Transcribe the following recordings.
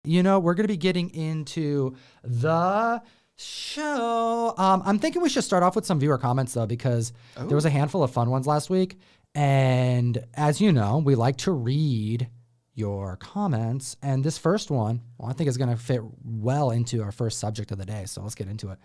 we're going to be getting into the show. I'm thinking we should start off with some viewer comments, though, because there was a handful of fun ones last week. And as you know, we like to read your comments. And this first one, I think is going to fit well into our first subject of the day. So let's get into it.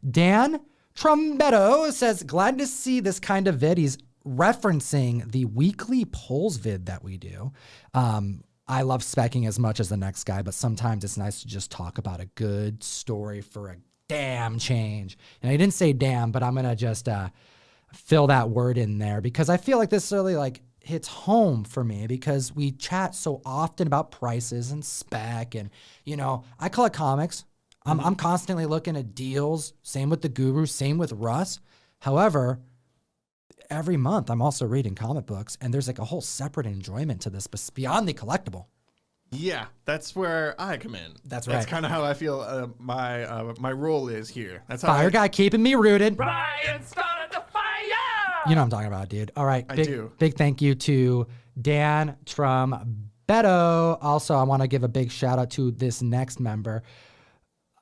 Dan Trombetto says, glad to see this kind of vid. He's referencing the weekly polls vid that we do. I love specking as much as the next guy, but sometimes it's nice to just talk about a good story for a damn change. And I didn't say damn, but I'm going to just fill that word in there because I feel like this really hits home for me because we chat so often about prices and spec. And, I collect comics. I'm constantly looking at deals. Same with the Guru, same with Russ. However, every month I'm also reading comic books, and there's a whole separate enjoyment to this beyond the collectible. Yeah, that's where I come in. That's right. That's kind of how I feel my role is here. That's how Fire guy keeping me rooted. Ryan started the fire! You know what I'm talking about, dude. All right. I do. Big thank you to Dan Trombetto. Also, I want to give a big shout out to this next member.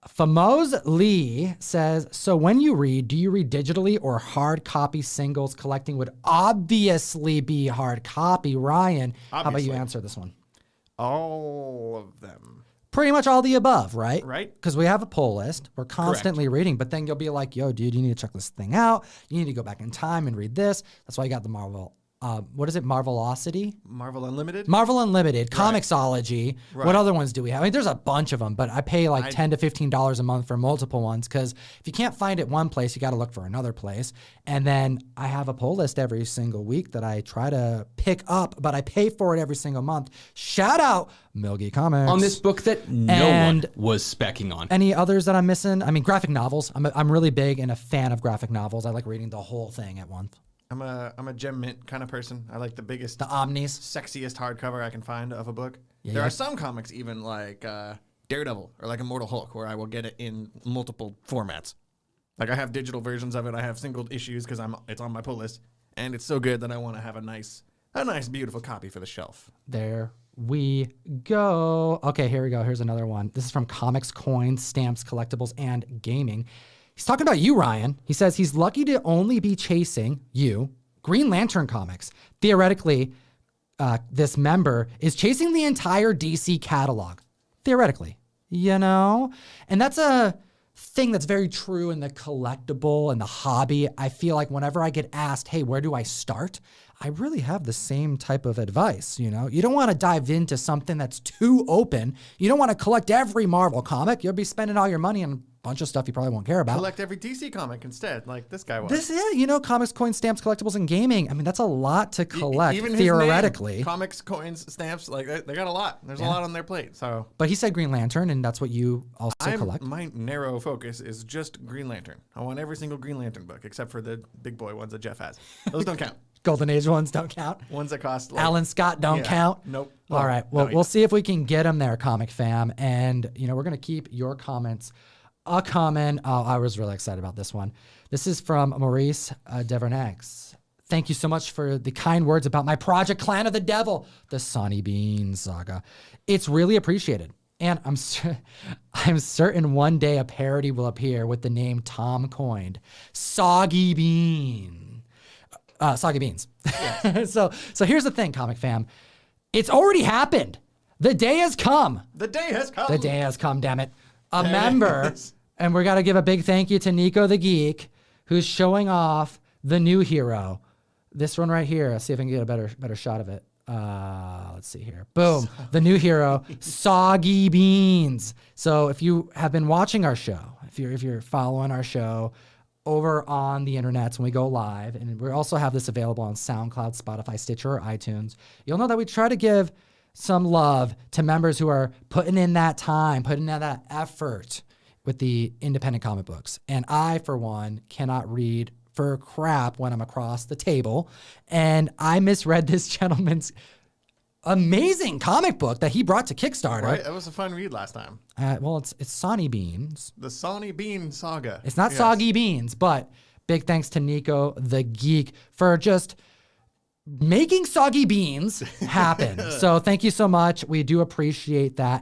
Famoz Lee says, so when you read, do you read digitally or hard copy singles? Collecting would obviously be hard copy. Ryan, how about you answer this one? All of them. Pretty much all the above, right? Right. Because we have a poll list. We're constantly reading, but then you'll be like, yo, dude, you need to check this thing out. You need to go back in time and read this. That's why you got the Marvel. What is it? Marvelocity? Marvel Unlimited? Marvel Unlimited, Comixology. Right. What other ones do we have? I mean, there's a bunch of them, but I pay $10 to $15 a month for multiple ones because if you can't find it one place, you got to look for another place. And then I have a poll list every single week that I try to pick up, but I pay for it every single month. Shout out Milgy Comics. On this book that no one was specking on. Any others that I'm missing? I mean, graphic novels. I'm really big and a fan of graphic novels. I like reading the whole thing at once. I'm a gem mint kind of person. I like the biggest, the omnis, sexiest hardcover I can find of a book. Yeah, there are some comics even like Daredevil or like Immortal Hulk where I will get it in multiple formats. Like I have digital versions of it. I have single issues because it's on my pull list, and it's so good that I want to have a nice, beautiful copy for the shelf. There we go. Okay, here we go. Here's another one. This is from Comics, Coins, Stamps, Collectibles, and Gaming. He's talking about you, Ryan. He says he's lucky to only be chasing Green Lantern comics. Theoretically, this member is chasing the entire DC catalog. Theoretically, and that's a thing that's very true in the collectible and the hobby. I feel like whenever I get asked, hey, where do I start? I really have the same type of advice. You don't want to dive into something that's too open. You don't want to collect every Marvel comic. You'll be spending all your money on bunch of stuff you probably won't care about. Collect every DC comic instead, like this guy was. Comics, Coins, Stamps, Collectibles, and Gaming. I mean, that's a lot to collect, even theoretically. His name, Comics, Coins, Stamps, they got a lot. There's a lot on their plate. So, but he said Green Lantern, and that's what you also collect. My narrow focus is just Green Lantern. I want every single Green Lantern book, except for the big boy ones that Jeff has. Those don't count. Golden Age ones don't count. Ones that cost Alan Scott don't count. Nope. All right. Well, we'll see if we can get them there, Comic Fam. And, we're going to keep your comments coming. Oh, I was really excited about this one. This is from Maurice Devernex. Thank you so much for the kind words about my project, Clan of the Devil, the Sonny Bean saga. It's really appreciated. And I'm certain one day a parody will appear with the name Tom coined. Soggy Beans. Yes. So here's the thing, Comic Fam. It's already happened. The day has come. The day has come. The day has come, damn it. A member, and we're got to give a big thank you to Nico the Geek, who's showing off the new hero. This one right here. Let's see if I can get a better shot of it. Let's see here. Boom. The new hero, Soggy Beans. So if you have been watching our show, if you're following our show over on the internet when we go live, and we also have this available on SoundCloud, Spotify, Stitcher, or iTunes, you'll know that we try to give some love to members who are putting in that time, putting in that effort with the independent comic books. And I, for one, cannot read for crap when I'm across the table. And I misread this gentleman's amazing comic book that he brought to Kickstarter. Right, it was a fun read last time. Well, it's Sonny Beans. The Sonny Bean saga. It's not Soggy Beans, but big thanks to Nico the Geek for just making Soggy Beans happen. So thank you so much. We do appreciate that.